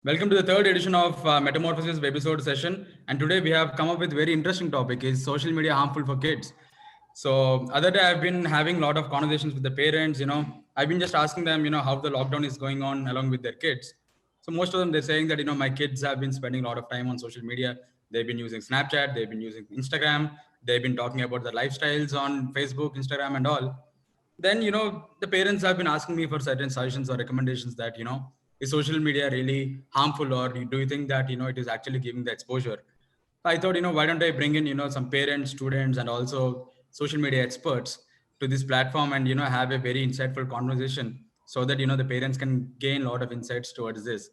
Welcome to the third edition of Metamorphosis webisode session. And today we have come up with very interesting topic: is social media harmful for kids? So other day I've been having a lot of conversations with the parents. I've been just asking them, how the lockdown is going on along with their kids. So most of them they're saying that my kids have been spending a lot of time on social media. They've been using Snapchat, they've been using Instagram, they've been talking about their lifestyles on Facebook, Instagram, and all. Then the parents have been asking me for certain suggestions or recommendations that is social media really harmful, or do you think that it is actually giving the exposure? I thought, why don't I bring in some parents, students, and also social media experts to this platform, and have a very insightful conversation, so that the parents can gain a lot of insights towards this.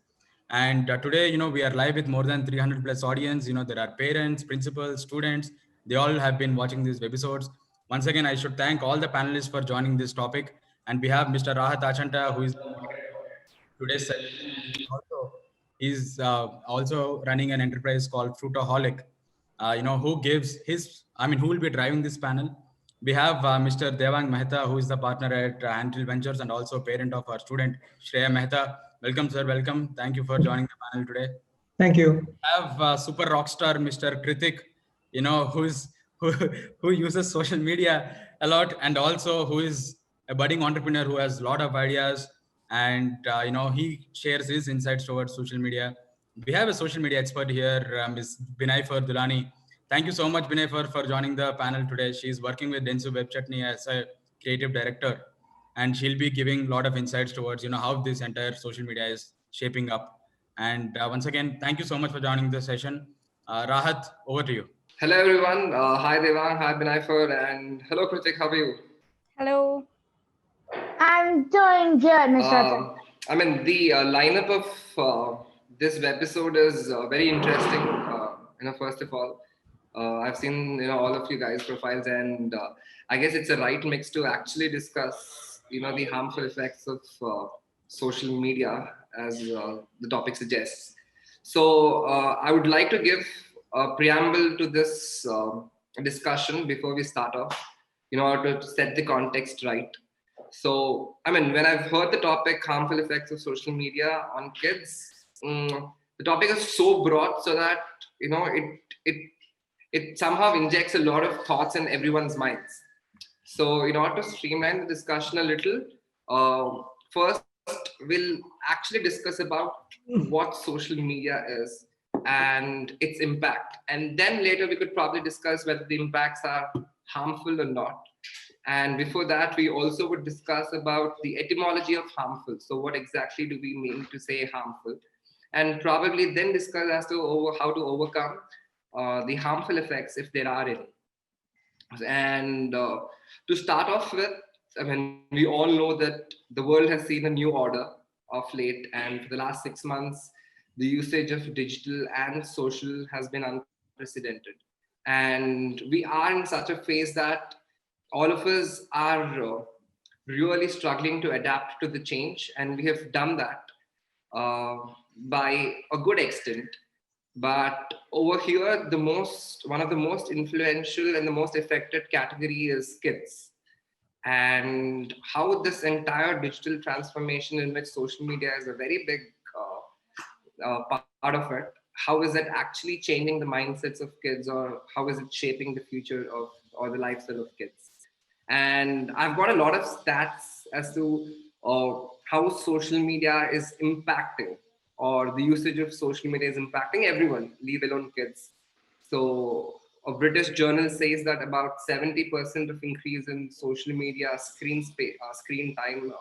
And today, we are live with more than 300 plus audience. There are parents, principals, students. They all have been watching these episodes. Once again, I should thank all the panelists for joining this topic. And we have Mr. Rahat Achanta, who is the moderator of today's session, and he's also running an enterprise called Fruitaholic. Who will be driving this panel. We have Mr. Devang Mehta, who is the partner at Antil Ventures and also parent of our student Shreya Mehta. Welcome, sir. Welcome. Thank you for joining the panel today. Thank you. Have super rock star Mr. Kritik, who who uses social media a lot, and also who is a budding entrepreneur who has a lot of ideas, and he shares his insights towards social media. We have a social media expert here, Ms. Binay Dulani. Thank you so much, Binay, for joining the panel today. She's working with Densu Web Chutney as a creative director, and she'll be giving a lot of insights towards how this entire social media is shaping up. And once again, thank you so much for joining the session. Rahat, over to you. Hello everyone. Hi Devang, hi Binaifar, and hello Kritik. How are you? Hello. I'm doing good, Mr. The lineup of this episode is very interesting. First of all, I've seen all of you guys' profiles, and I guess it's a right mix to actually discuss the harmful effects of social media, as the topic suggests. So I would like to give a preamble to this discussion before we start off, in order to set the context right. So, when I've heard the topic harmful effects of social media on kids, the topic is so broad so that it somehow injects a lot of thoughts in everyone's minds. So, in order to streamline the discussion a little, first we'll actually discuss about what social media is and its impact, and then later we could probably discuss whether the impacts are harmful or not. And before that, we also would discuss about the etymology of harmful. So what exactly do we mean to say harmful? And probably then discuss as to how to overcome the harmful effects, if there are any. And to start off with, we all know that the world has seen a new order of late, and for the last 6 months, the usage of digital and social has been unprecedented. And we are in such a phase that all of us are really struggling to adapt to the change, and we have done that by a good extent. But over here, one of the most influential and the most affected category is kids. And how this entire digital transformation, in which social media is a very big part of it, how is it actually changing the mindsets of kids, or how is it shaping the future of, or the lifestyle of kids? And I've got a lot of stats as to how social media is impacting, or the usage of social media is impacting everyone, leave alone kids. So a British journal says that about 70% of increase in social media screen time,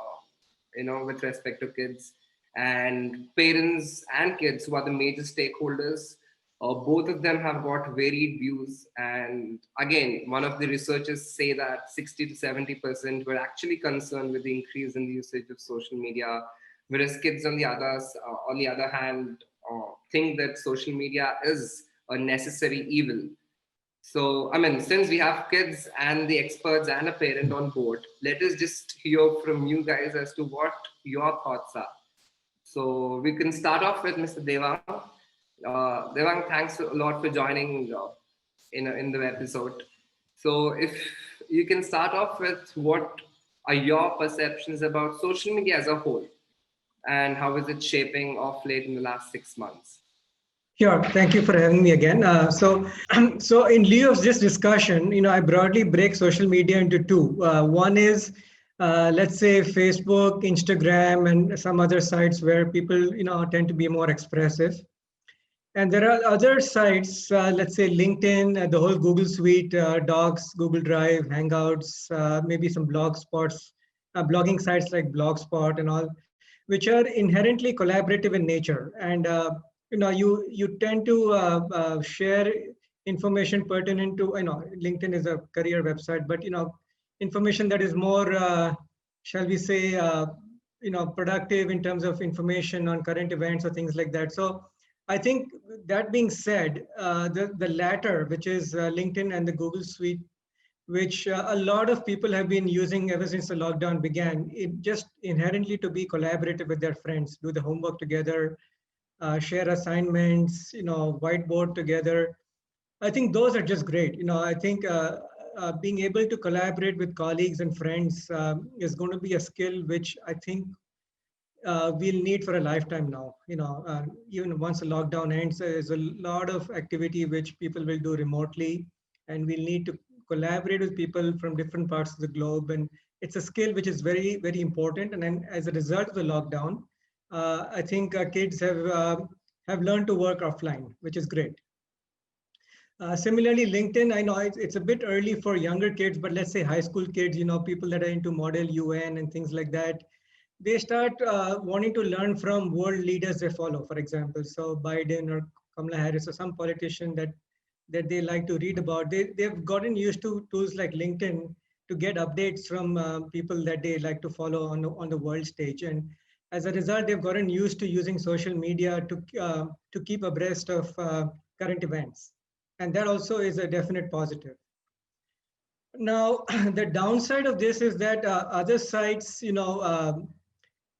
with respect to kids. And parents and kids, who are the major stakeholders, both of them have got varied views. And again, one of the researchers say that 60 to 70% were actually concerned with the increase in the usage of social media, whereas kids on the other hand, think that social media is a necessary evil. So, since we have kids and the experts and a parent on board, let us just hear from you guys as to what your thoughts are. So we can start off with Mr. Devang. Devang, thanks a lot for joining in the episode. So if you can start off with, what are your perceptions about social media as a whole, and how is it shaping of late in the last 6 months? Sure. Thank you for having me again. So in lieu of this discussion, I broadly break social media into two. One is, let's say, Facebook, Instagram, and some other sites where people, tend to be more expressive. And there are other sites, let's say LinkedIn, the whole Google Suite, Docs, Google Drive, Hangouts, maybe some blog spots, blogging sites like Blogspot and all, which are inherently collaborative in nature. And you tend to share information pertinent to, LinkedIn is a career website, but information that is more, shall we say, productive in terms of information on current events or things like that. So I think that being said, the latter, which is LinkedIn and the Google Suite, which a lot of people have been using ever since the lockdown began, it just inherently to be collaborative with their friends, do the homework together, share assignments, whiteboard together. I think those are just great. I think being able to collaborate with colleagues and friends is going to be a skill which I think we'll need for a lifetime now. Even once the lockdown ends, there's a lot of activity which people will do remotely, and we'll need to collaborate with people from different parts of the globe. And it's a skill which is very, very important. And then as a result of the lockdown, I think kids have learned to work offline, which is great. Similarly, LinkedIn, I know it's a bit early for younger kids, but let's say high school kids, people that are into Model UN and things like that, they start wanting to learn from world leaders they follow, for example. So Biden or Kamala Harris or some politician that they like to read about, they've gotten used to tools like LinkedIn to get updates from people that they like to follow on the world stage. And as a result, they've gotten used to using social media to keep abreast of current events. And that also is a definite positive. Now, the downside of this is that other sites,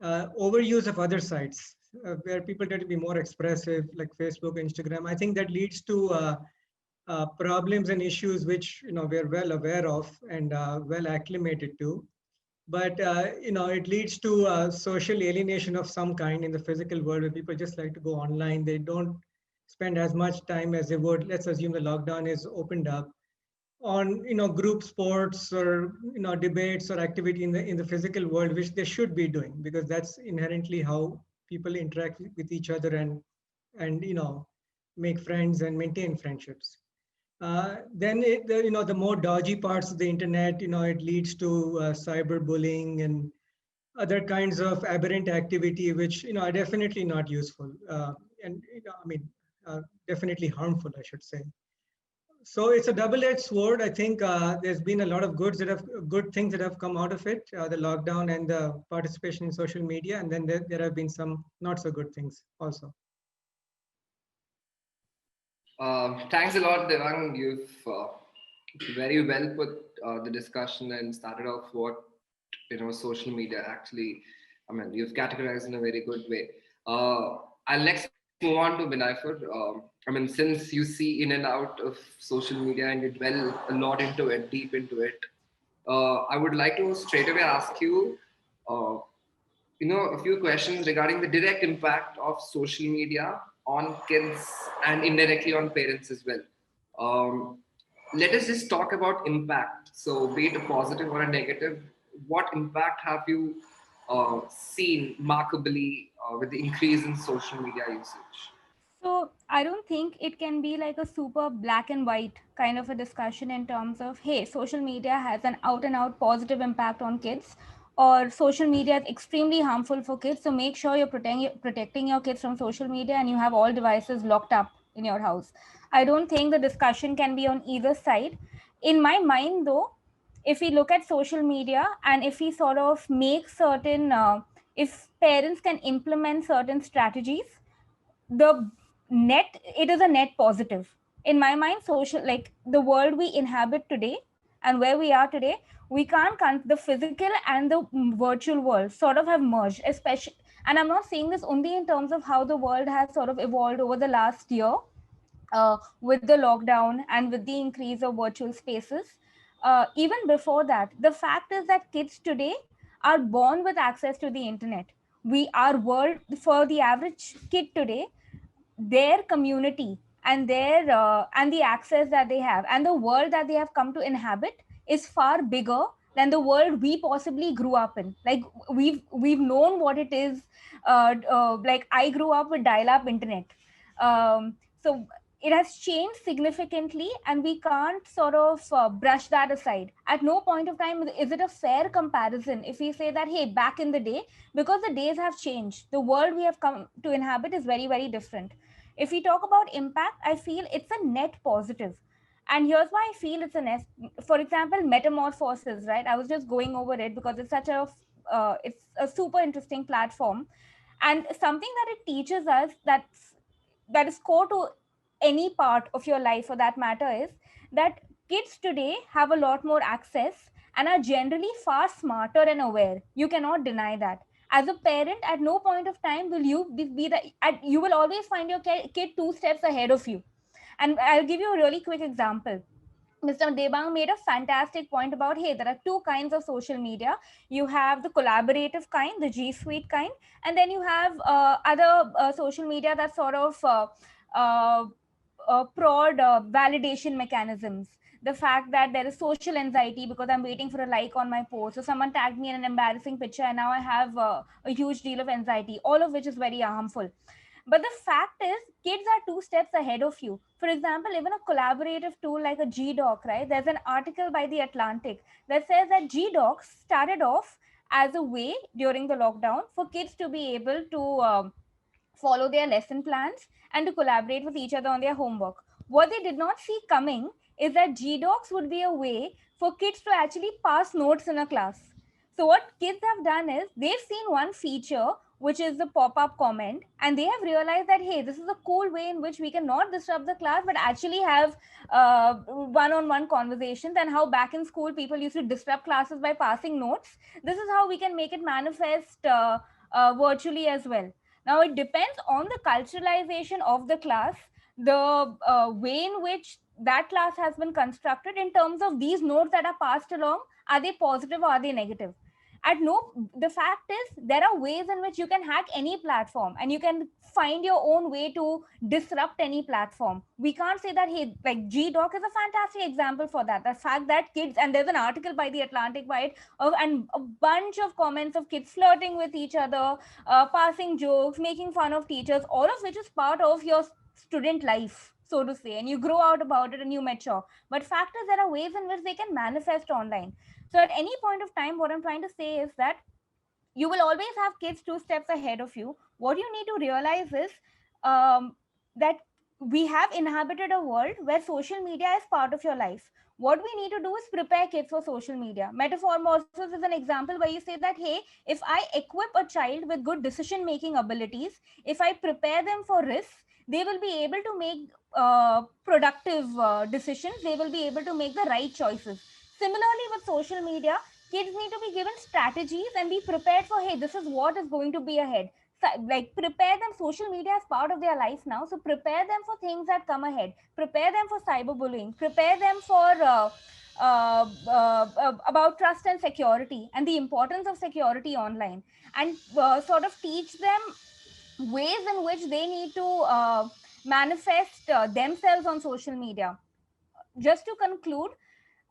overuse of other sites where people tend to be more expressive, like Facebook, Instagram. I think that leads to problems and issues which we're well aware of and well acclimated to. But it leads to social alienation of some kind in the physical world, where people just like to go online. They don't spend as much time as they would. Let's assume the lockdown is opened up on group sports or debates or activity in the physical world, which they should be doing, because that's inherently how people interact with each other and make friends and maintain friendships. Then the more dodgy parts of the internet, it leads to cyberbullying and other kinds of aberrant activity, which are definitely not useful and definitely harmful, I should say. So it's a double-edged sword. I think there's been a lot of good things that have come out of it, the lockdown and the participation in social media, and then there have been some not so good things also. Thanks a lot, Devang. You've very well put the discussion and started off what social media actually. You've categorized in a very good way. I'll next move on to Binayford. Since you see in and out of social media and you dwell a lot into it, deep into it, I would like to straight away ask you, a few questions regarding the direct impact of social media on kids and indirectly on parents as well. Let us just talk about impact. So, be it a positive or a negative, what impact have you seen markedly with the increase in social media usage? So I don't think it can be like a super black and white kind of a discussion in terms of, hey, social media has an out and out positive impact on kids, or social media is extremely harmful for kids. So make sure you're protecting your kids from social media and you have all devices locked up in your house. I don't think the discussion can be on either side. In my mind, though, if we look at social media and if we sort of make certain, if parents can implement certain strategies, it is a net positive in my mind. Social, like the world we inhabit today and where we are today, we can't the physical and the virtual world sort of have merged, especially, and I'm not saying this only in terms of how the world has sort of evolved over the last year with the lockdown and with the increase of virtual spaces. Even before that, the fact is that kids today are born with access to the internet. our world, for the average kid today, their community and their and the access that they have and the world that they have come to inhabit is far bigger than the world we possibly grew up in. Like, we've known what it is. Like, I grew up with dial-up internet. So it has changed significantly, and we can't sort of brush that aside. At no point of time is it a fair comparison if we say that, hey, back in the day, because the days have changed, the world we have come to inhabit is very, very different. If we talk about impact, I feel it's a net positive. And here's why I feel it's a net. For example, Metamorphosis, right? I was just going over it because it's a super interesting platform. And something that it teaches us, that is core to any part of your life for that matter, is that kids today have a lot more access and are generally far smarter and aware. You cannot deny that. As a parent, at no point of time will you be you will always find your kid 2 steps ahead of you. And I'll give you a really quick example. Mr. Debang made a fantastic point about, hey, there are two kinds of social media. You have the collaborative kind, the G Suite kind, and then you have other social media that sort of uh, prod validation mechanisms. The fact that there is social anxiety because I'm waiting for a like on my post. So someone tagged me in an embarrassing picture and now I have a huge deal of anxiety, all of which is very harmful. But the fact is, kids are 2 steps ahead of you. For example, even a collaborative tool like a GDoc, right? There's an article by The Atlantic that says that GDocs started off as a way during the lockdown for kids to be able to follow their lesson plans and to collaborate with each other on their homework. What they did not see coming is that GDocs would be a way for kids to actually pass notes in a class. So what kids have done is they've seen one feature, which is the pop-up comment, and they have realized that, hey, this is a cool way in which we can not disrupt the class but actually have one-on-one conversations. And how back in school people used to disrupt classes by passing notes, this is how we can make it manifest virtually as well. Now, it depends on the culturalization of the class, the way in which that class has been constructed in terms of these notes that are passed along. Are they positive or are they negative? The fact is, there are ways in which you can hack any platform and you can find your own way to disrupt any platform. We can't say that, hey, like GDoc is a fantastic example for that. The fact that kids, and there's an article by The Atlantic by it, and a bunch of comments of kids flirting with each other, passing jokes, making fun of teachers, all of which is part of your student life, so to say, and you grow out about it and you mature. But fact is, there are ways in which they can manifest online. So at any point of time, what I'm trying to say is that you will always have kids 2 steps ahead of you. What you need to realize is that we have inhabited a world where social media is part of your life. What we need to do is prepare kids for social media. Metamorphosis is an example where you say that, hey, if I equip a child with good decision making abilities, if I prepare them for risks, they will be able to make productive decisions. They will be able to make the right choices. Similarly, with social media, kids need to be given strategies and be prepared for, hey, this is what is going to be ahead. So, like, prepare them. Social media is part of their life now, so prepare them for things that come ahead. Prepare them for cyberbullying. Prepare them for about trust and security and the importance of security online, and sort of teach them ways in which they need to manifest themselves on social media. Just to conclude,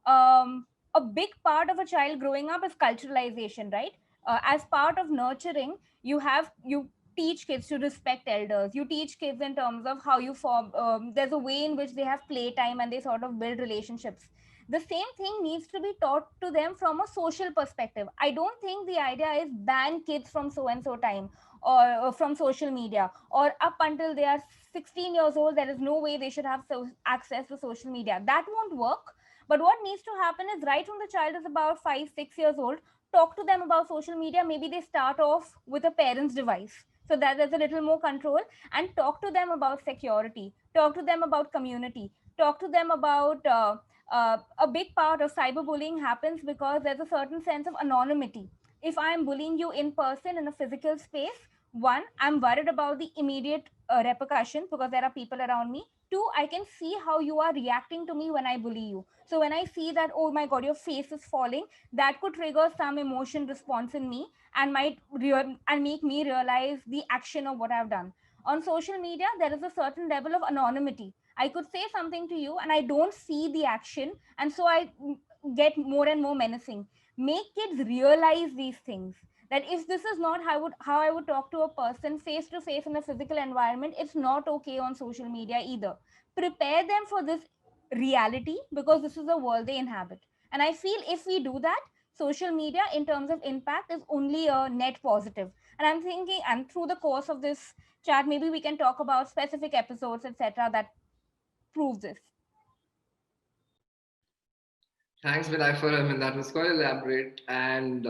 a big part of a child growing up is culturalization, right? As part of nurturing, you teach kids to respect elders. You teach kids in terms of how you form. There's a way in which they have playtime and they sort of build relationships. The same thing needs to be taught to them from a social perspective. I don't think the idea is ban kids from so and so time or from social media, or up until they are 16 years old, there is no way they should have access to social media. That won't work. But what needs to happen is, right from the child is about 5, 6 years old, talk to them about social media. Maybe they start off with a parent's device so that there's a little more control, and talk to them about security, talk to them about community, talk to them about a big part of cyberbullying happens because there's a certain sense of anonymity. If I'm bullying you in person in a physical space, one, I'm worried about the immediate repercussion because there are people around me. Two, I can see how you are reacting to me when I bully you. So when I see that, oh my god, your face is falling, that could trigger some emotion response in me and and make me realize the action of what I've done. On social media, there is a certain level of anonymity. I could say something to you and I don't see the action, and so I get more and more menacing. Make kids realize these things, that if this is not how I would talk to a person face to face in a physical environment, it's not okay on social media either. Prepare them for this reality because this is the world they inhabit. And I feel if we do that, social media in terms of impact is only a net positive. And I'm thinking, and through the course of this chat, maybe we can talk about specific episodes, etc., that prove this. Thanks, Vinay, for that was quite elaborate. And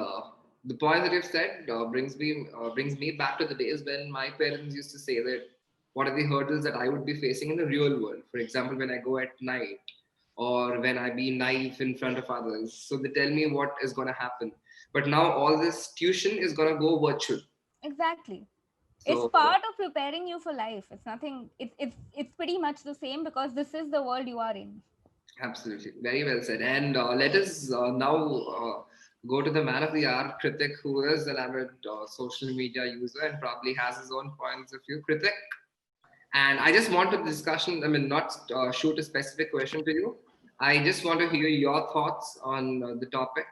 the point that you've said brings me back to the days when my parents used to say that what are the hurdles that I would be facing in the real world. For example, when I go at night or when I be naive in front of others. So they tell me what is going to happen. But now all this tuition is going to go virtual. Exactly. It's So part of preparing you for life. It's nothing. It's pretty much the same because this is the world you are in. absolutely, very well said. And let us now go to the man of the hour, Kritik, who is an avid social media user and probably has his own points of view. Kritik, and I just want to discussion. Not shoot a specific question to you. I just want to hear your thoughts on the topic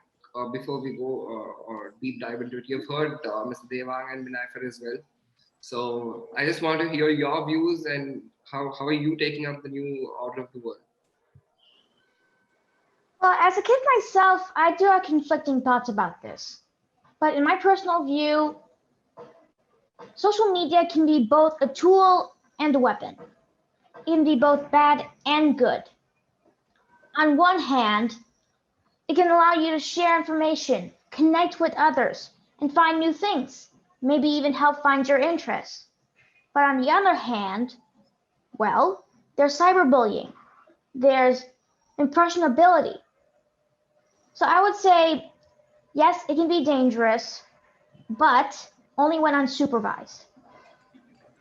before we go or deep dive into it. You've heard Mr. Devang and Vinayakar as well. So I just want to hear your views and how are you taking up the new order of the world? Well, as a kid myself, I do have conflicting thoughts about this. But in my personal view, social media can be both a tool and a weapon. It can be both bad and good. On one hand, it can allow you to share information, connect with others, and find new things, maybe even help find your interests. But on the other hand, well, there's cyberbullying, there's impressionability. So I would say, yes, it can be dangerous, but only when unsupervised.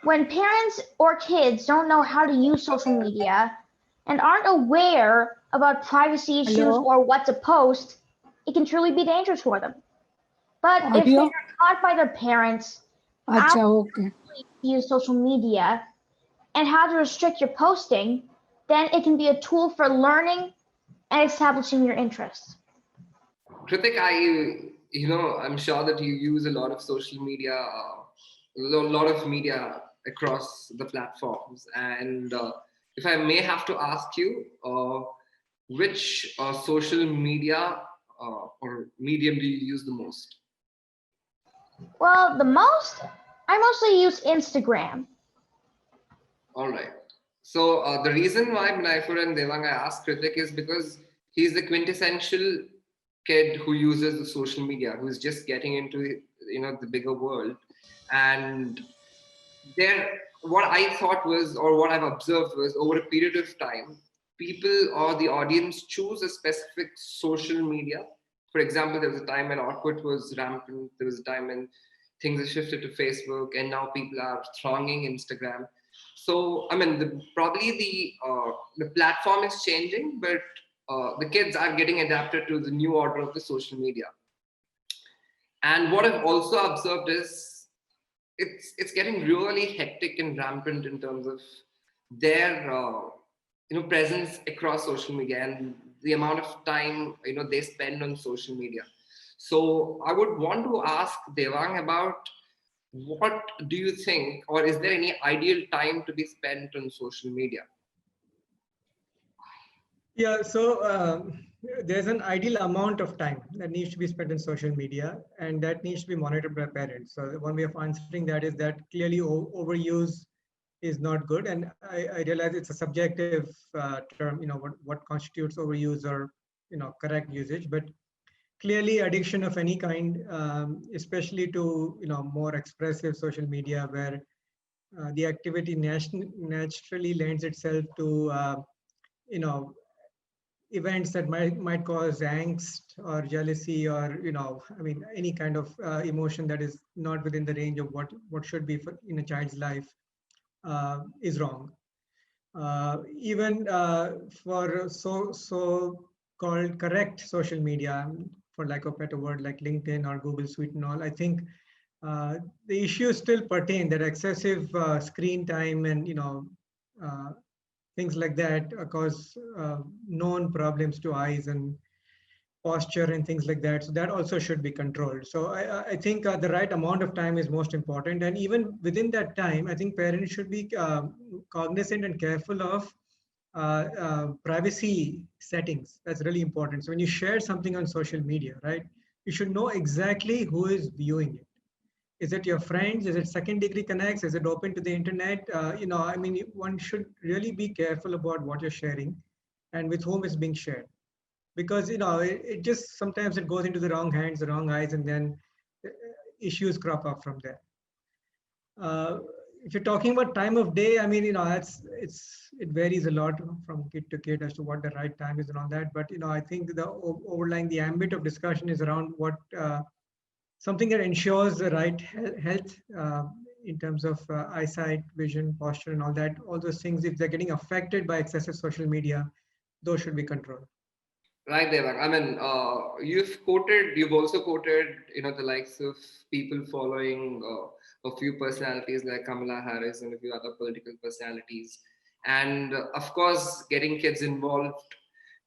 When parents or kids don't know how to use social media and aren't aware about privacy issues Hello? or what to post, it can truly be dangerous for them. But if they Audio? are taught by their parents Acha, okay. to use social media and how to restrict your posting, then it can be a tool for learning and establishing your interests. Kritik, I'm sure that you use a lot of social media, a lot of media across the platforms. And if I may have to ask you, which social media or medium do you use the most? Well, I mostly use Instagram. All right. So the reason why Binaifur and Devang I asked Kritik is because he's the quintessential kid who uses the social media, who's just getting into the bigger world. And what I thought was, or what I've observed was, over a period of time, people or the audience choose a specific social media. For example, there was a time when Orkut was rampant. There was a time when things have shifted to Facebook, and now people are thronging Instagram. So, probably the platform is changing, but the kids are getting adapted to the new order of the social media. And what I've also observed is it's getting really hectic and rampant in terms of their presence across social media and the amount of time they spend on social media. So I would want to ask Devang about, what do you think, or is there any ideal time to be spent on social media? Yeah, so there's an ideal amount of time that needs to be spent in social media, and that needs to be monitored by parents. So one way of answering that is that clearly overuse is not good, and I realize it's a subjective term. What constitutes overuse or correct usage, but clearly addiction of any kind, especially to more expressive social media, where the activity naturally lends itself to events that might cause angst or jealousy, or I mean, any kind of emotion that is not within the range of what should be in a child's life, is wrong. Even for so called correct social media, for lack of a better word, like LinkedIn or Google Suite and all, I think the issues still pertain, that excessive screen time and uh, things like that cause known problems to eyes and posture and things like that. So that also should be controlled. So I think the right amount of time is most important. And even within that time, I think parents should be cognizant and careful of privacy settings. That's really important. So when you share something on social media, right, you should know exactly who is viewing it. Is it your friends? Is it second degree connects? Is it open to the internet? I mean, one should really be careful about what you're sharing and with whom is being shared, because it just sometimes it goes into the wrong hands, the wrong eyes, and then uh, issues crop up from there. uh, if you're talking about time of day, I mean, it varies a lot from kid to kid as to what the right time is and all that. But I think the overlying the ambit of discussion is around what something that ensures the right health, in terms of eyesight, vision, posture, and all that. All those things, if they're getting affected by excessive social media, those should be controlled. Right, Devang. I mean, you've also quoted, the likes of people following a few personalities like Kamala Harris and a few other political personalities. And of course, getting kids involved,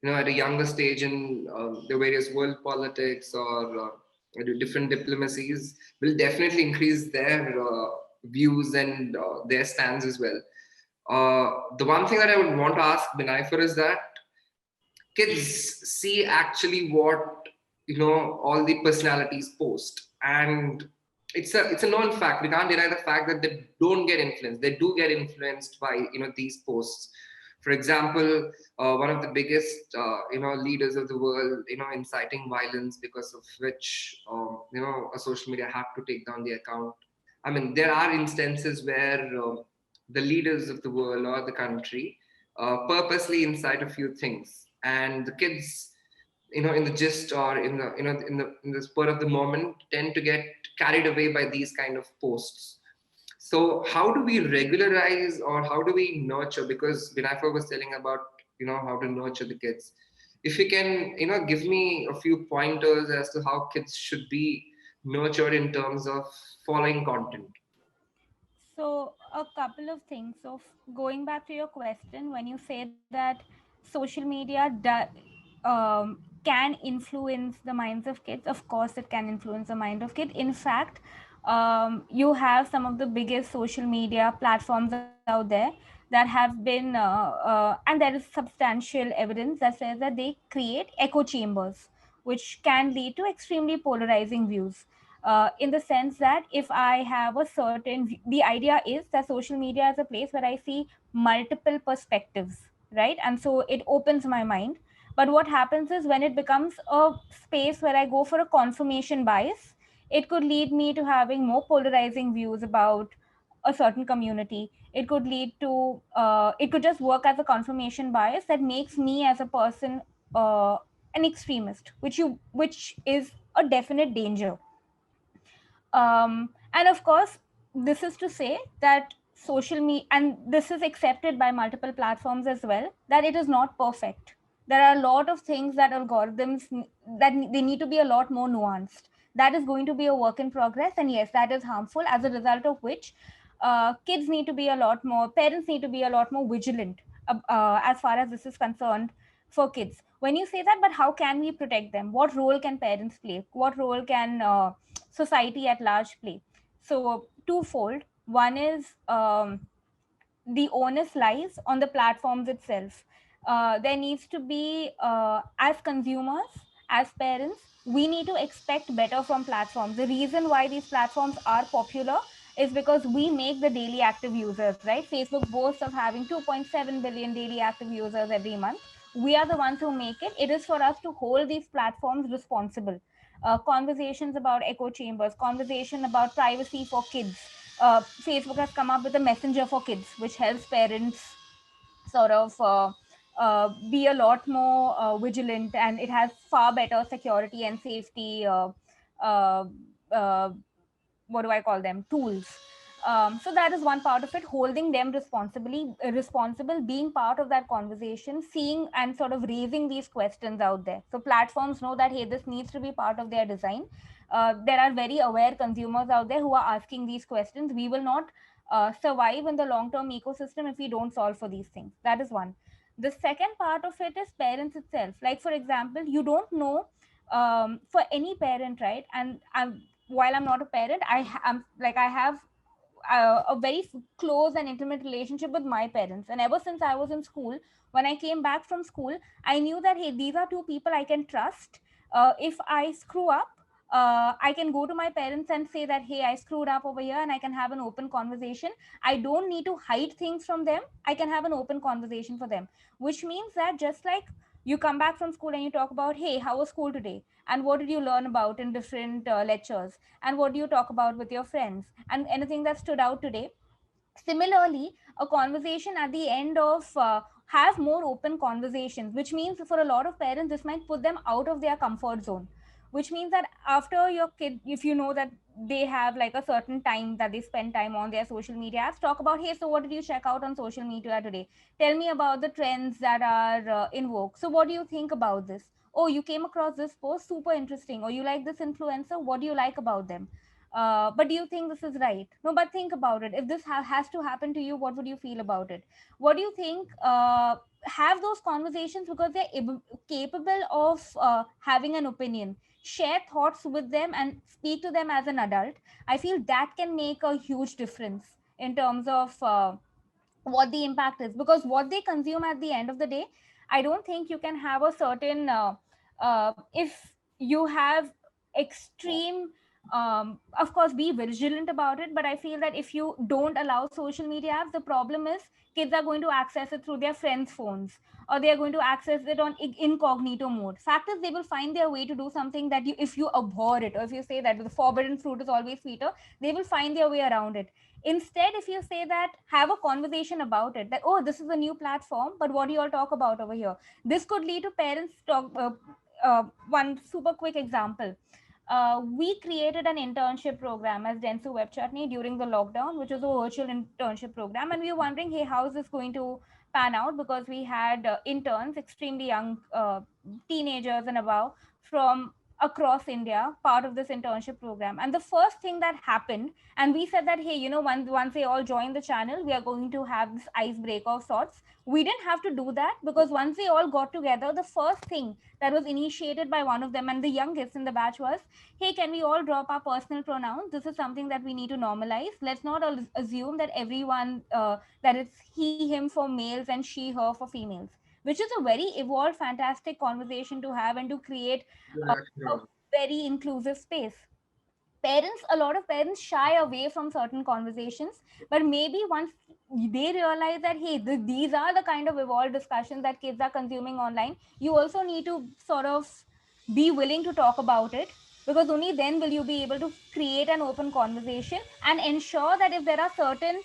at a younger stage in the various world politics or the different diplomacies will definitely increase their views and their stands as well. The one thing that I would want to ask Binay for is that kids see actually what all the personalities post, and it's a known fact. We can't deny the fact that they don't get influenced. They do get influenced by these posts. For example, one of the biggest leaders of the world inciting violence, because of which a social media had to take down the account. I mean, there are instances where the leaders of the world or the country purposely incite a few things, and the kids in the gist or in the spur of the moment tend to get carried away by these kind of posts. So how do we regularize, or how do we nurture? Because Vinayfa was telling about how to nurture the kids. If you can give me a few pointers as to how kids should be nurtured in terms of following content. So, a couple of things. So, going back to your question, when you say that social media can influence the minds of kids, of course, it can influence the mind of kid. In fact, you have some of the biggest social media platforms out there that have been, and there is substantial evidence that says that they create echo chambers, which can lead to extremely polarizing views, in the sense that if I have a certain the idea is that social media is a place where I see multiple perspectives, right? And so it opens my mind. But what happens is when it becomes a space where I go for a confirmation bias, it could lead me to having more polarizing views about a certain community. It could lead to it could just work as a confirmation bias that makes me as a person an extremist, which is a definite danger. And of course, this is to say that social media, and this is accepted by multiple platforms as well, that it is not perfect. There are a lot of things that algorithms that they need to be a lot more nuanced. That is going to be a work in progress, and yes, that is harmful. As a result of which, kids need to be a lot more. Parents need to be a lot more vigilant as far as this is concerned for kids. When you say that, but how can we protect them? What role can parents play? What role can society at large play? So twofold. One is the onus lies on the platforms itself. There needs to be, as consumers, as parents, we need to expect better from platforms. The reason why these platforms are popular is because we make the daily active users, right? Facebook boasts of having 2.7 billion daily active users every month. We are the ones who make it. It is for us to hold these platforms responsible. Conversations about echo chambers, conversation about privacy for kids. Facebook has come up with a messenger for kids, which helps parents sort of be a lot more vigilant, and it has far better security and safety uh, uh, what do I call them, tools. So that is one part of it, holding them responsible, being part of that conversation, seeing and sort of raising these questions out there. So platforms know that, hey, this needs to be part of their design. There are very aware consumers out there who are asking these questions. We will not survive in the long-term ecosystem if we don't solve for these things. That is one. The second part of it is parents itself. Like, for example, you don't know, for any parent, right? And while I'm not a parent, I have a very close and intimate relationship with my parents. And ever since I was in school, when I came back from school, I knew that, hey, these are two people I can trust. If I screw up, I can go to my parents and say that, hey, I screwed up over here, and I can have an open conversation. I don't need to hide things from them. I can have an open conversation for them, which means that just like you come back from school and you talk about, hey, how was school today? And what did you learn about in different lectures? And what do you talk about with your friends? And anything that stood out today. Similarly, a conversation at the end of have more open conversations, which means for a lot of parents, this might put them out of their comfort zone, which means that after your kid, if you know that they have like a certain time that they spend time on their social media apps, talk about, hey, so what did you check out on social media today? Tell me about the trends that are in vogue. So what do you think about this? Oh, you came across this post, super interesting. Or you like this influencer, what do you like about them? But do you think this is right? No, but think about it. If this has to happen to you, what would you feel about it? What do you think? Have those conversations, because they're capable of having an opinion. Share thoughts with them and speak to them as an adult. I feel that can make a huge difference in terms of what the impact is, because what they consume at the end of the day, I don't think you can have a certain if you have extreme, of course, be vigilant about it, but I feel that if you don't allow social media apps, the problem is kids are going to access it through their friends' phones, or they are going to access it on incognito mode. Fact is, they will find their way to do something that you, if you abhor it, or if you say that the forbidden fruit is always sweeter, they will find their way around it. Instead, if you say that, have a conversation about it, that, oh, this is a new platform, but what do you all talk about over here? This could lead to parents talk. One super quick example. We created an internship program as Dentsu Web Chutney during the lockdown, which was a virtual internship program. And we were wondering, hey, how is this going to pan out? Because we had interns, extremely young teenagers and above, from across India, part of this internship program. And the first thing that happened, and we said that, hey, once they all join the channel, we are going to have this icebreaker of sorts. We didn't have to do that, because once they all got together, the first thing that was initiated by one of them, and the youngest in the batch, was, hey, can we all drop our personal pronouns? This is something that we need to normalize. Let's not assume that everyone, that it's he, him for males and she, her for females, which is a very evolved, fantastic conversation to have and to create a very inclusive space. A lot of parents shy away from certain conversations, but maybe once they realize that, hey, these are the kind of evolved discussions that kids are consuming online, you also need to sort of be willing to talk about it, because only then will you be able to create an open conversation and ensure that if there are certain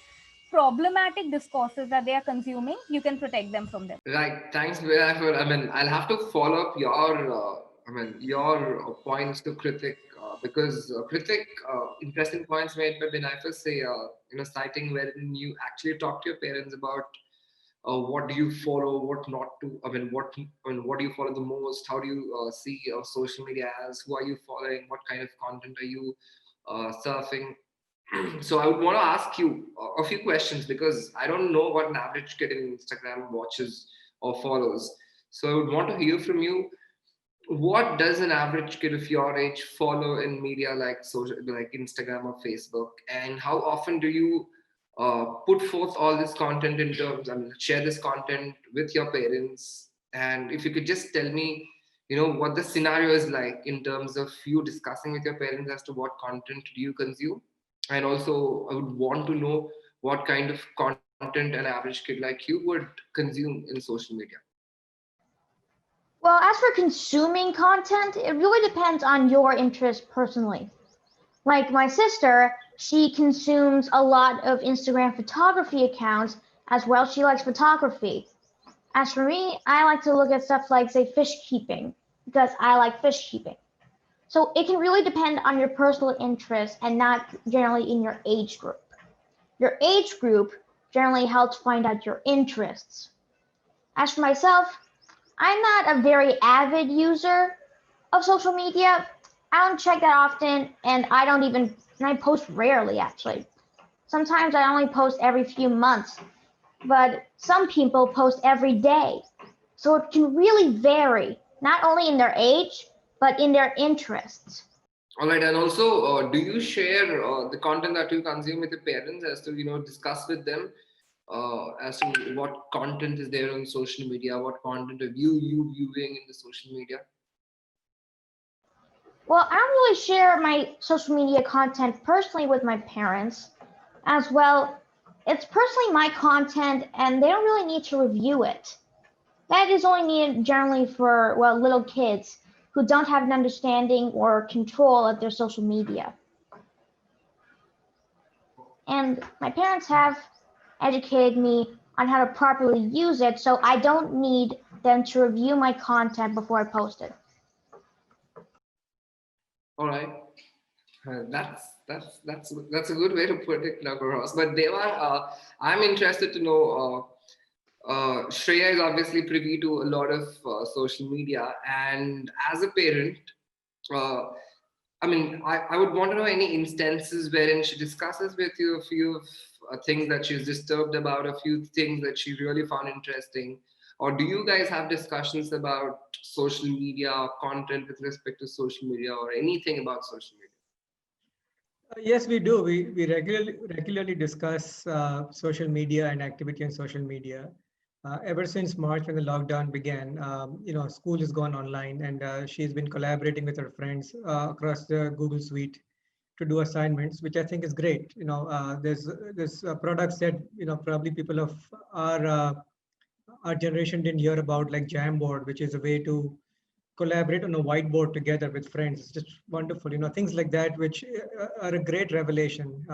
problematic discourses that they are consuming, you can protect them from them. Right. Thanks, Veera, for. I mean, I'll have to follow up your. Your points to Kritik, because Kritik, interesting points made by Binaifas, say, citing wherein you actually talk to your parents about what do you follow, what not to. What do you follow the most? How do you see social media as? Who are you following? What kind of content are you surfing? So I would want to ask you a few questions, because I don't know what an average kid in Instagram watches or follows. So I would want to hear from you. What does an average kid of your age follow in media like social, like Instagram or Facebook, and how often do you put forth all this content in terms? I mean, share this content with your parents, and if you could just tell me, what the scenario is like in terms of you discussing with your parents as to what content do you consume. And also, I would want to know what kind of content an average kid like you would consume in social media. Well, as for consuming content, it really depends on your interest personally. Like my sister, she consumes a lot of Instagram photography accounts as well. She likes photography. As for me, I like to look at stuff like, say, fish keeping, because I like fish keeping. So it can really depend on your personal interests and not generally in your age group. Your age group generally helps find out your interests. As for myself, I'm not a very avid user of social media. I don't check that often, and I post rarely actually. Sometimes I only post every few months, but some people post every day. So it can really vary, not only in their age, but in their interests. All right, and also, do you share the content that you consume with your parents as to discuss with them as to what content is there on social media, what content are you viewing in the social media? Well, I don't really share my social media content personally with my parents as well. It's personally my content and they don't really need to review it. That is only needed generally for, well, little kids who don't have an understanding or control of their social media. And my parents have educated me on how to properly use it, so I don't need them to review my content before I post it. All right. That's a good way to put it, Nagaros. But Deva, I'm interested to know. Shreya is obviously privy to a lot of social media, and as a parent, uh, I would want to know any instances wherein she discusses with you a few of things that she's disturbed about, a few things that she really found interesting. Or do you guys have discussions about social media or content with respect to social media or anything about social media? Yes, we do. We regularly discuss social media and activity on social media. Ever since March, when the lockdown began, school has gone online, and she's been collaborating with her friends across the Google Suite to do assignments, which I think is great. There's products that probably people of our generation didn't hear about, like Jamboard, which is a way to collaborate on a whiteboard together with friends. It's just wonderful, things like that, which are a great revelation.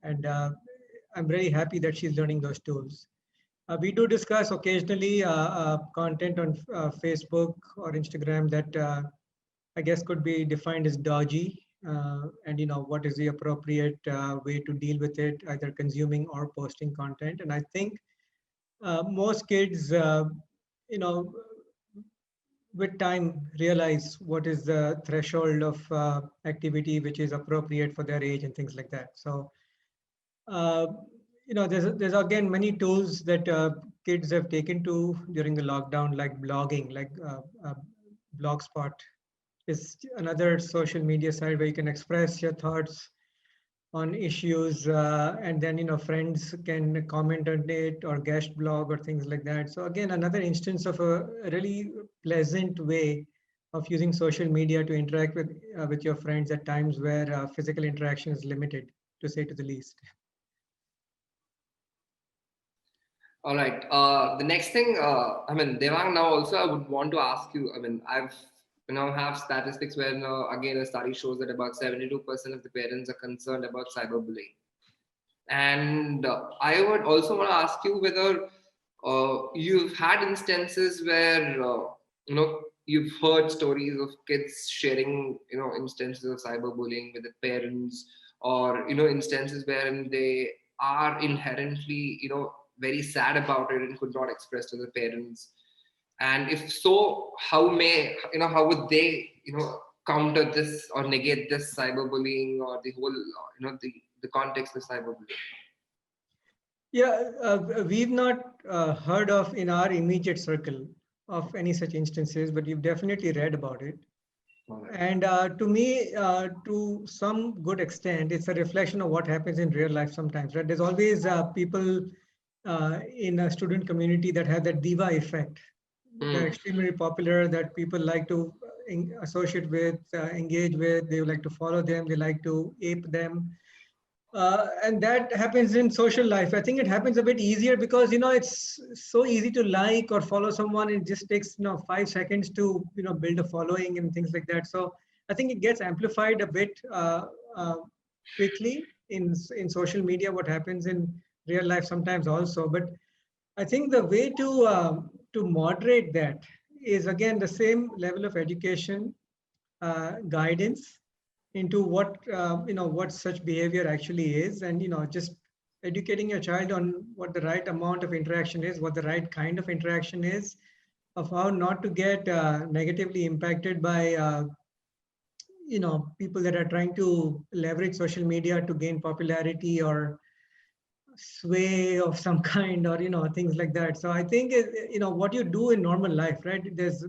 And I'm very happy that she's learning those tools. We do discuss occasionally content on Facebook or Instagram that I guess could be defined as dodgy. And what is the appropriate way to deal with it, either consuming or posting content. And I think most kids, with time realize what is the threshold of activity which is appropriate for their age and things like that. So there's again many tools that kids have taken to during the lockdown, like blogging, like Blogspot is another social media site where you can express your thoughts on issues, and then friends can comment on it or guest blog or things like that. So again, another instance of a really pleasant way of using social media to interact with your friends at times where physical interaction is limited, to say to the least. All right. The next thing, Devang, now also I would want to ask you. I've have statistics where again a study shows that about 72% of the parents are concerned about cyberbullying, and I would also want to ask you whether you've had instances where you've heard stories of kids sharing instances of cyberbullying with the parents, or instances wherein they are inherently very sad about it and could not express to the parents. And if so, how would they counter this or negate this cyberbullying or the whole the context of cyberbullying? Yeah, we've not heard of in our immediate circle of any such instances, but you've definitely read about it. And to me, to some good extent, it's a reflection of what happens in real life sometimes, right? There's always people in a student community that have that diva effect. They're extremely popular, that people like to associate with, engage with, they like to follow them, they like to ape them. And that happens in social life. I think it happens a bit easier because, it's so easy to like or follow someone. It just takes, 5 seconds to, build a following and things like that. So I think it gets amplified a bit quickly in social media, what happens in real life sometimes also. But I think the way to moderate that is again the same level of education, guidance into what what such behavior actually is, and just educating your child on what the right amount of interaction is, what the right kind of interaction is, of how not to get negatively impacted by people that are trying to leverage social media to gain popularity or sway of some kind, or things like that. So I think what you do in normal life, right? There's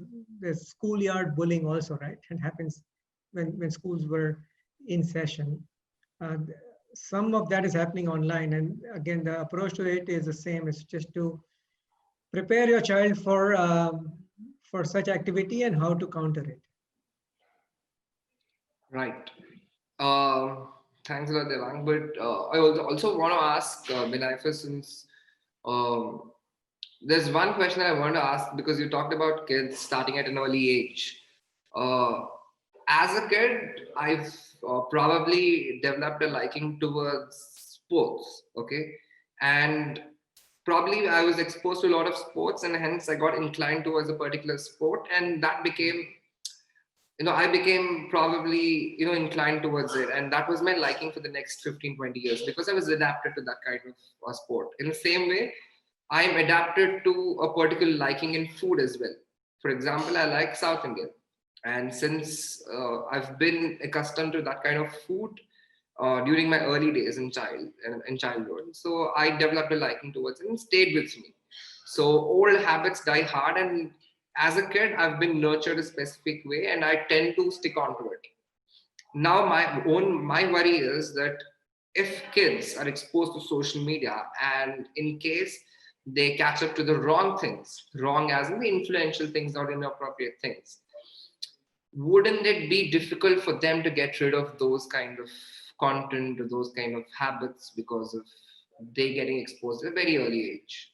schoolyard bullying also, right? It happens when schools were in session. uh, some of that is happening online, and again the approach to it is the same. It's just to prepare your child for such activity and how to counter it. Right. Thanks a lot, Devang. But I also want to ask Binayfa, since um, there's one question that I want to ask, because you talked about kids starting at an early age. Uh, as a kid, I've probably developed a liking towards sports. Okay, and probably I was exposed to a lot of sports, and hence I got inclined towards a particular sport, and that became, I became probably, inclined towards it. And that was my liking for the next 15-20 years, because I was adapted to that kind of sport. In the same way, I'm adapted to a particular liking in food as well. For example, I like South Indian. And since I've been accustomed to that kind of food during my early days in childhood, so I developed a liking towards it and stayed with me. So old habits die hard, and as a kid, I've been nurtured a specific way, and I tend to stick on to it. Now, my worry is that if kids are exposed to social media, and in case they catch up to the wrong things, wrong as in the influential things or inappropriate things, wouldn't it be difficult for them to get rid of those kind of content or those kind of habits because of they getting exposed at a very early age?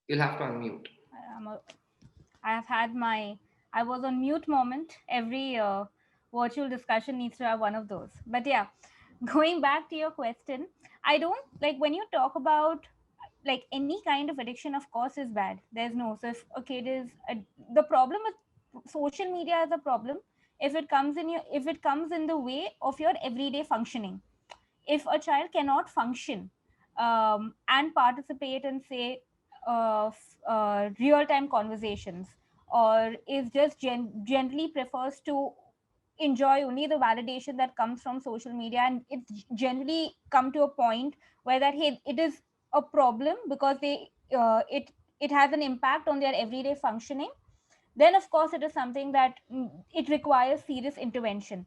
You'll have to unmute. I have had my I was on mute moment. Every virtual discussion needs to have one of those. But yeah, going back to your question, I don't like when you talk about like any kind of addiction, of course, is bad. There's no, so if a kid is the problem with social media is a problem if it comes in the way of your everyday functioning. If a child cannot function and participate in, say, real time conversations, or is just generally prefers to enjoy only the validation that comes from social media, and it's generally come to a point where that, hey, it is a problem because it has an impact on their everyday functioning, then of course it is something that it requires serious intervention.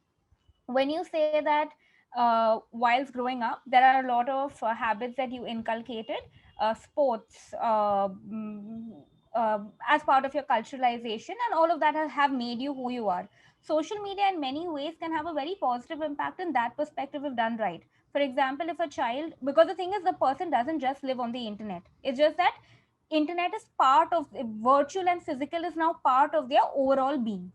When you say that whilst growing up there are a lot of habits that you inculcated, sports, as part of your culturalization, and all of that have made you who you are. Social media in many ways can have a very positive impact in that perspective if done right. For example, if a child, because the thing is the person doesn't just live on the internet, it's just that internet is part of virtual and physical is now part of their overall being,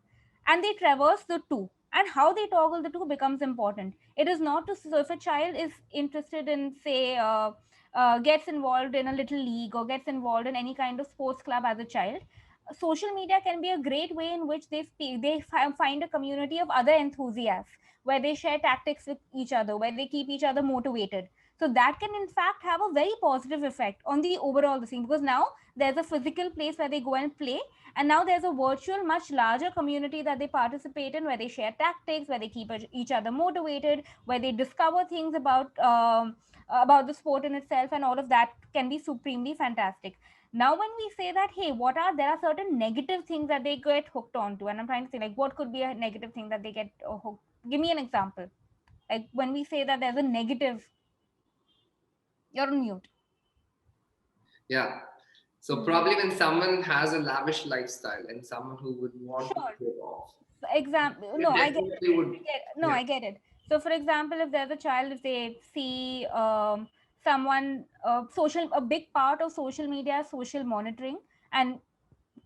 and they traverse the two, and how they toggle the two becomes important. It is not to, so if a child is interested in, say, gets involved in a little league or gets involved in any kind of sports club as a child, social media can be a great way in which find a community of other enthusiasts, where they share tactics with each other, where they keep each other motivated. So that can in fact have a very positive effect on the overall the scene, because now there's a physical place where they go and play, and now there's a virtual much larger community that they participate in, where they share tactics, where they keep each other motivated, where they discover things about the sport in itself, and all of that can be supremely fantastic. Now when we say that, hey, there are certain negative things that they get hooked onto, and I'm trying to say, like, what could be a negative thing that they get hooked? Give me an example. Like when we say that there's a negative. You're on mute. Yeah. So probably when someone has a lavish lifestyle and someone who would want to show off. No, I get it. Would, I get it. So, for example, if there's a child, if they see someone, a big part of social media is social monitoring, and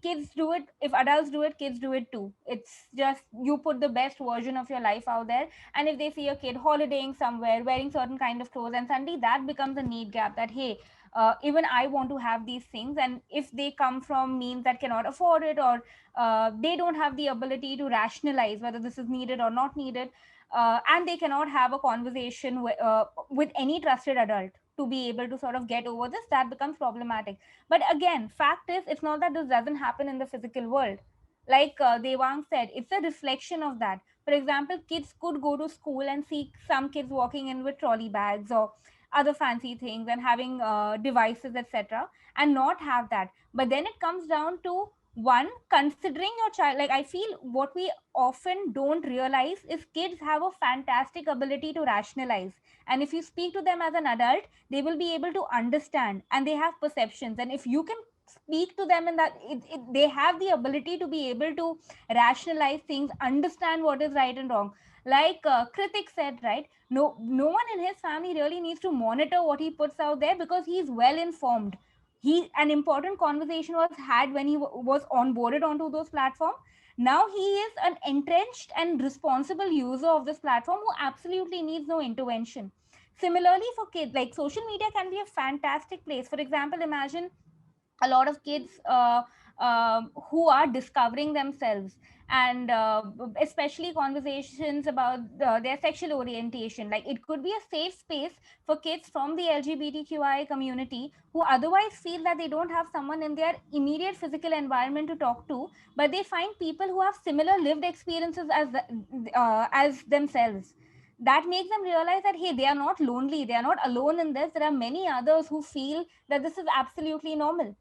kids do it. If adults do it, kids do it too. It's just you put the best version of your life out there, and if they see a kid holidaying somewhere wearing certain kind of clothes, and suddenly that becomes a need gap, that hey, even I want to have these things. And if they come from means that cannot afford it, or they don't have the ability to rationalize whether this is needed or not needed, and they cannot have a conversation with any trusted adult to be able to sort of get over this, that becomes problematic. But again, fact is, it's not that this doesn't happen in the physical world. Like Devang said, it's a reflection of that. For example, kids could go to school and see some kids walking in with trolley bags or other fancy things and having devices, etc., and not have that. But then it comes down to one, considering your child. Like, I feel what we often don't realize is kids have a fantastic ability to rationalize. And if you speak to them as an adult, they will be able to understand, and they have perceptions. And if you can speak to them in that, they have the ability to be able to rationalize things, understand what is right and wrong. Like Kritik said, right, no one in his family really needs to monitor what he puts out there, because he's well informed. An important conversation was had when he was onboarded onto those platforms. Now he is an entrenched and responsible user of this platform who absolutely needs no intervention. Similarly, for kids, like, social media can be a fantastic place. For example, imagine a lot of kids who are discovering themselves, and especially conversations about their sexual orientation. Like, it could be a safe space for kids from the LGBTQI community who otherwise feel that they don't have someone in their immediate physical environment to talk to, but they find people who have similar lived experiences as themselves. That makes them realize that hey, they are not lonely, they are not alone in this. There are many others who feel that this is absolutely normal.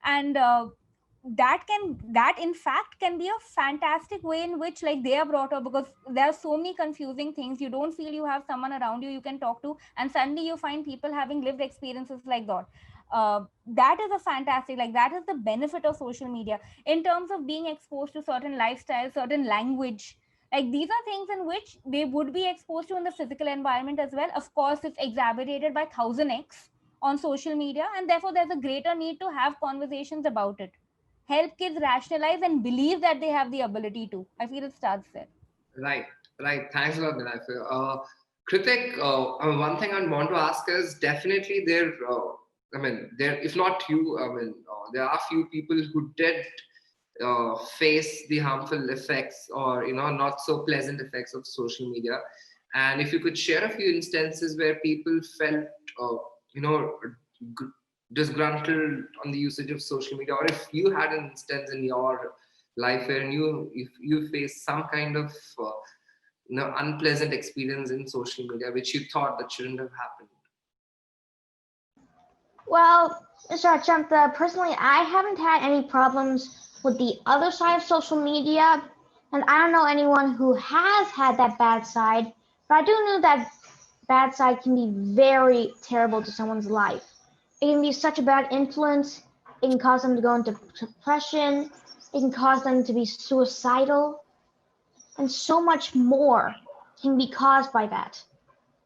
And that in fact can be a fantastic way in which, like, they are brought up, because there are so many confusing things. You don't feel you have someone around you can talk to, and suddenly you find people having lived experiences like that. That is a fantastic, like, that is the benefit of social media in terms of being exposed to certain lifestyles, certain language. Like, these are things in which they would be exposed to in the physical environment as well. Of course, it's exaggerated by 1000x on social media, and therefore there's a greater need to have conversations about it, help kids rationalize and believe that they have the ability to. I feel it starts there. Right, right. Thanks a lot, Vinay. Kritik, one thing I want to ask is definitely there. There, if not you, there are few people who did face the harmful effects, or not so pleasant effects of social media. And if you could share a few instances where people felt, you know, disgruntled on the usage of social media, or if you had an instance in your life where if you faced some kind of unpleasant experience in social media which you thought that shouldn't have happened. Well, Mr. Achanta, personally, I haven't had any problems with the other side of social media, and I don't know anyone who has had that bad side, but I do know that bad side can be very terrible to someone's life. It can be such a bad influence. It can cause them to go into depression. It can cause them to be suicidal, and so much more can be caused by that.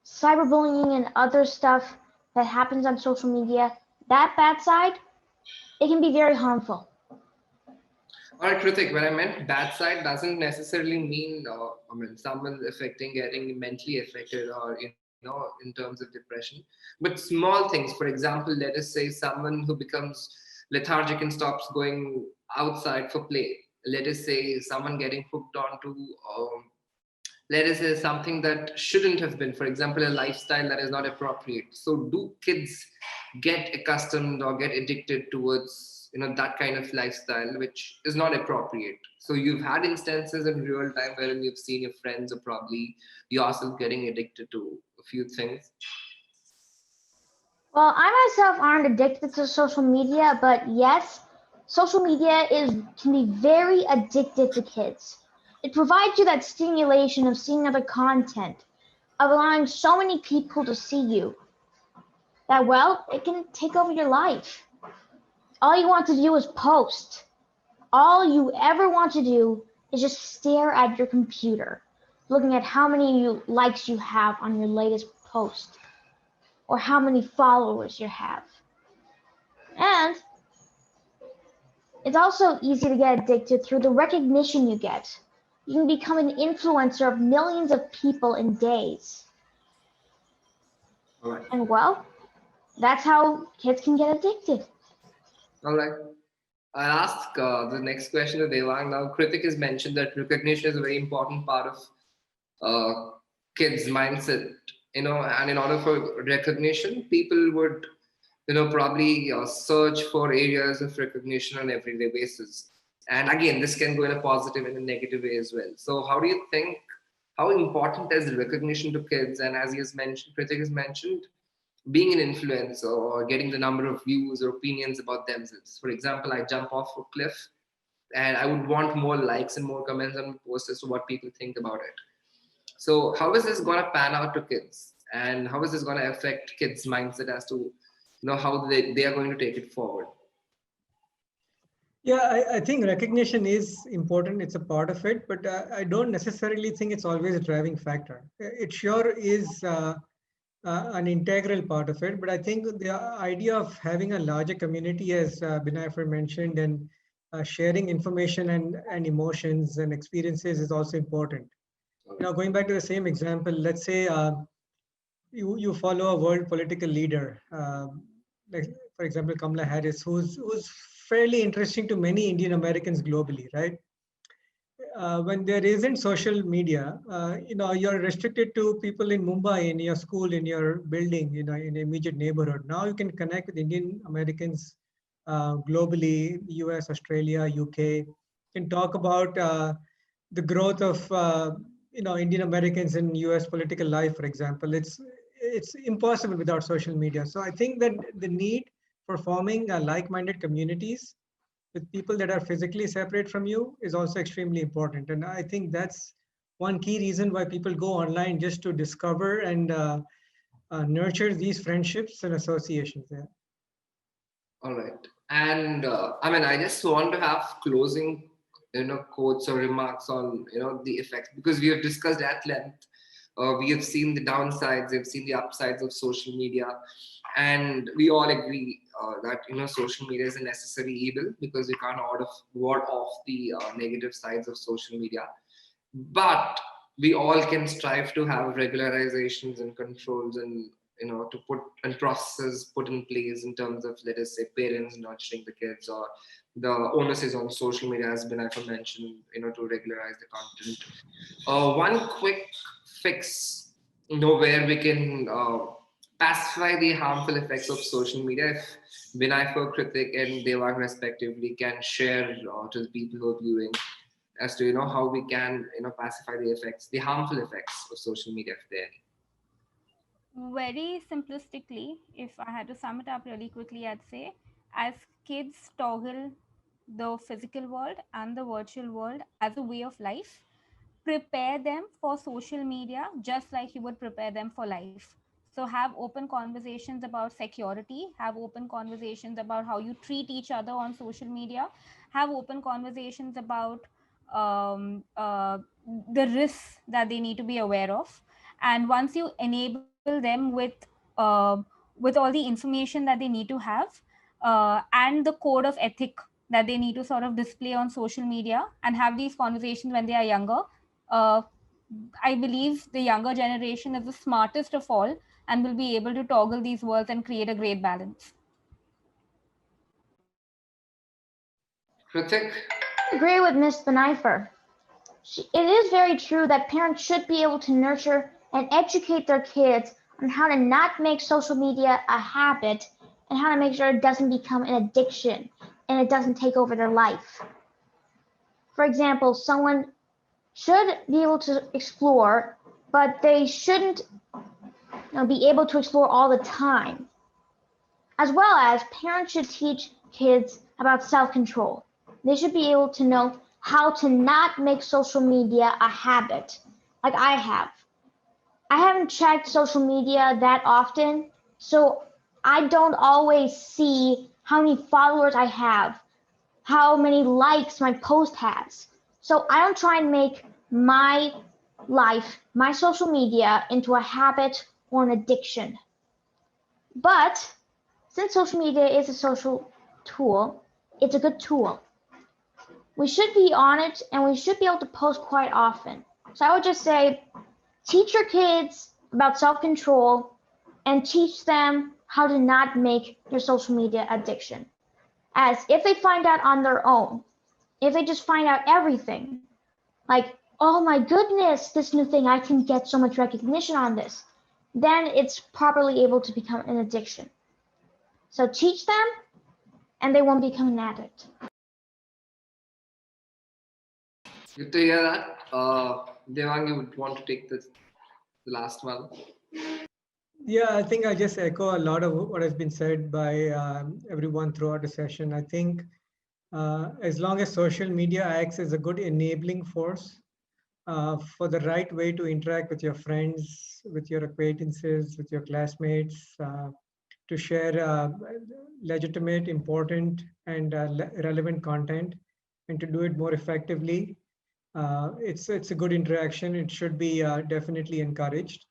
Cyberbullying and other stuff that happens on social media, that bad side, it can be very harmful. All right, Kritik, when I meant bad side doesn't necessarily mean, someone getting mentally affected, or, in terms of depression, but small things. For example, let us say someone who becomes lethargic and stops going outside for play. Let us say someone getting hooked onto, let us say something that shouldn't have been, for example, a lifestyle that is not appropriate. So do kids get accustomed or get addicted towards that kind of lifestyle which is not appropriate? So you've had instances in real time wherein you've seen your friends or probably yourself getting addicted to a few things. Well, I myself aren't addicted to social media, but yes, social media can be very addictive to kids. It provides you that stimulation of seeing other content, of allowing so many people to see you, that, well, it can take over your life. All you want to do is post. All you ever want to do is just stare at your computer, looking at how many likes you have on your latest post, or how many followers you have. And It's also easy to get addicted through the recognition you get. You can become an influencer of millions of people in days. All right. And well, that's how kids can get addicted. All right. I'll ask the next question to Devang now. Kritik has mentioned that recognition is a very important part of kids' mindset, and in order for recognition, people would, probably search for areas of recognition on an everyday basis. And again, this can go in a positive and a negative way as well. So how do you think, how important is recognition to kids? And as he has mentioned, Kritik has mentioned, being an influencer or getting the number of views or opinions about themselves. For example, I jump off a cliff and I would want more likes and more comments on my post as to what people think about it. So how is this going to pan out to kids? And how is this going to affect kids' mindset as to, how they are going to take it forward? Yeah, I think recognition is important. It's a part of it, but I don't necessarily think it's always a driving factor. It sure is an integral part of it, but I think the idea of having a larger community, as Binaifar mentioned, and sharing information and emotions and experiences is also important. Going back to the same example, let's say you follow a world political leader, like for example Kamala Harris, who's fairly interesting to many Indian Americans globally, right? When there isn't social media, you're restricted to people in Mumbai, in your school, in your building, in the immediate neighborhood. Now you can connect with Indian Americans globally, US, Australia, UK. Can talk about the growth of Indian Americans in US political life, for example. It's impossible without social media. So I think that the need for forming like-minded communities with people that are physically separate from you is also extremely important. And I think that's one key reason why people go online, just to discover and nurture these friendships and associations. Yeah. All right. And I just want to have closing, quotes or remarks on, the effects, because we have discussed at length. We have seen the downsides, we've seen the upsides of social media, and we all agree that social media is a necessary evil, because you can't ward off the negative sides of social media. But we all can strive to have regularizations and controls, and to put and processes put in place in terms of, let us say, parents nurturing the kids, or the onus is on social media, as Binaifar mentioned, to regularize the content. One quick fix, where we can pacify the harmful effects of social media, if Binaifar, Kritik, and Devang respectively can share to the people who are viewing, as to how we can pacify the harmful effects of social media, if there are any. Very simplistically, if I had to sum it up really quickly, I'd say as kids toggle the physical world and the virtual world as a way of life, prepare them for social media just like you would prepare them for life. So have open conversations about security, have open conversations about how you treat each other on social media, have open conversations about the risks that they need to be aware of. And once you enable them with all the information that they need to have, and the code of ethic that they need to sort of display on social media, and have these conversations when they are younger, uh, I believe the younger generation is the smartest of all and will be able to toggle these worlds and create a great balance. Kritik? I agree with Ms. Benifer. It is very true that parents should be able to nurture and educate their kids on how to not make social media a habit, and how to make sure it doesn't become an addiction and it doesn't take over their life. For example, someone should be able to explore, but they shouldn't be able to explore all the time. As well as, parents should teach kids about self-control. They should be able to know how to not make social media a habit, like I have. I haven't checked social media that often, so I don't always see how many followers I have, how many likes my post has. So I don't try and make my life, my social media, into a habit or an addiction. But since social media is a social tool, it's a good tool. we should be on it and we should be able to post quite often. So I would just say, teach your kids about self-control and teach them how to not make their social media addiction. As if they find out on their own, if they just find out everything, like, oh my goodness, this new thing, I can get so much recognition on this, then it's properly able to become an addiction. So teach them and they won't become an addict. Good to hear that. Devang, you would want to take the last one? Yeah, I think I just echo a lot of what has been said by everyone throughout the session. I think as long as social media acts as a good enabling force for the right way to interact with your friends, with your acquaintances, with your classmates, to share legitimate, important, and relevant content, and to do it more effectively, it's a good interaction. It should be definitely encouraged.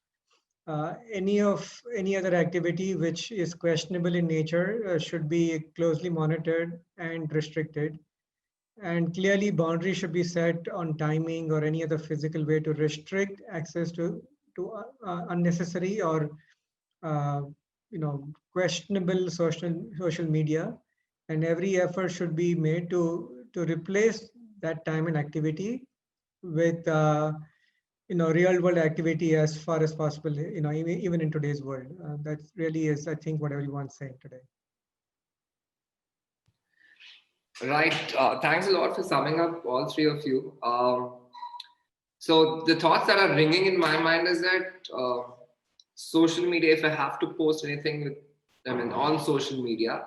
Any other activity which is questionable in nature should be closely monitored and restricted. And clearly boundaries should be set on timing or any other physical way to restrict access to unnecessary or questionable social media. And every effort should be made to replace that time and activity with real world activity as far as possible, even in today's world. That really is, I think, what everyone's saying today. Right. Thanks a lot for summing up all three of you. So the thoughts that are ringing in my mind is that social media, if I have to post anything on social media,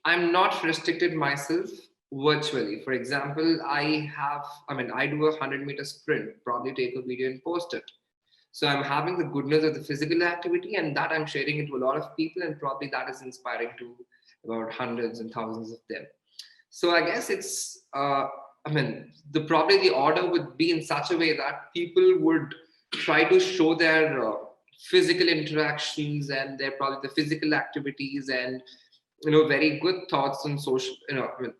I'm not restricted myself virtually. For example, I do a 100-meter sprint, probably take a video and post it. So I'm having the goodness of the physical activity, and that I'm sharing it to a lot of people, and probably that is inspiring to about hundreds and thousands of them. So I guess it's, probably the order would be in such a way that people would try to show their physical interactions and their probably the physical activities and very good thoughts on social,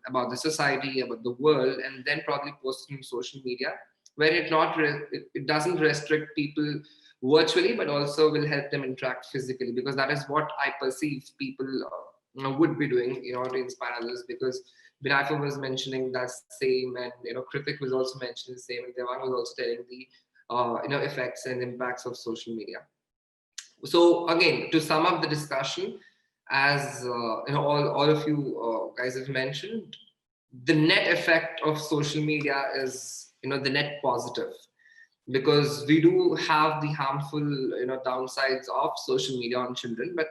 about the society, about the world, and then probably post it on social media, where it doesn't restrict people virtually, but also will help them interact physically, because that is what I perceive people would be doing in order to inspire others. Because Vinayfa was mentioning that same, and Kritik was also mentioning the same, and Devang was also telling the effects and impacts of social media. So again, to sum up the discussion, as all of you guys have mentioned, the net effect of social media is the net positive, because we do have the harmful downsides of social media on children, but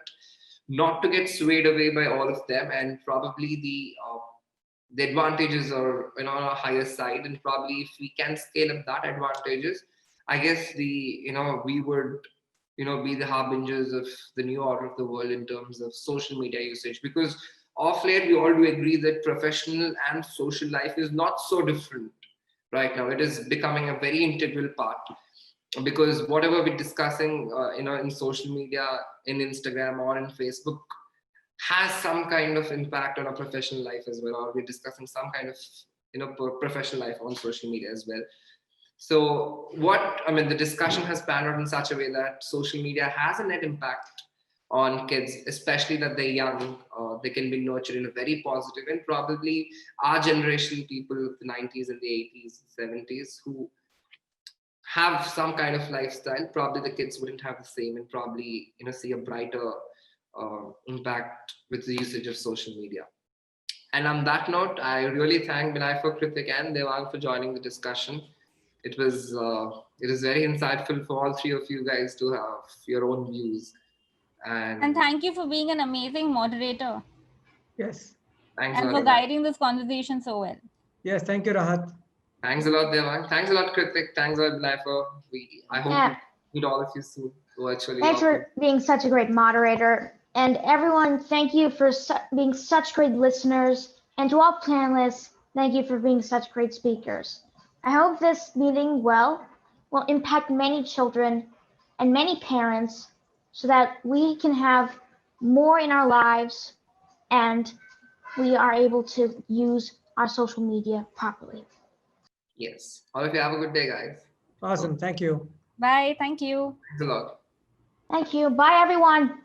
not to get swayed away by all of them. And probably the advantages are on a higher side, and probably if we can scale up that advantages, I guess we would be the harbingers of the new order of the world in terms of social media usage. Because of late, we all do agree that professional and social life is not so different right now. It is becoming a very integral part, because whatever we're discussing in social media, in Instagram or in Facebook, has some kind of impact on our professional life as well, or we're discussing some kind of professional life on social media as well. So the discussion has panned out in such a way that social media has a net impact on kids, especially that they're young. They can be nurtured in a very positive, and probably our generation, people of the 90s and the 80s, 70s, who have some kind of lifestyle, probably the kids wouldn't have the same, and probably see a brighter impact with the usage of social media. And on that note, I really thank Vinayfa, Kritik, and Devang for joining the discussion. It is very insightful for all three of you guys to have your own views. And thank you for being an amazing moderator. Yes. Thanks and for guiding this conversation so well. Yes, thank you, Rahat. Thanks a lot, Devang. Thanks a lot, Kritik. Thanks a lot, Vinayfa. I hope we meet all of you soon virtually. Thanks for being such a great moderator. And everyone, thank you for being such great listeners. And to all panelists, thank you for being such great speakers. I hope this meeting will impact many children and many parents, so that we can have more in our lives and we are able to use our social media properly. Yes. All of you have a good day, guys. Awesome. Thank you. Bye. Thank you. Thanks a lot. Thank you. Bye, everyone.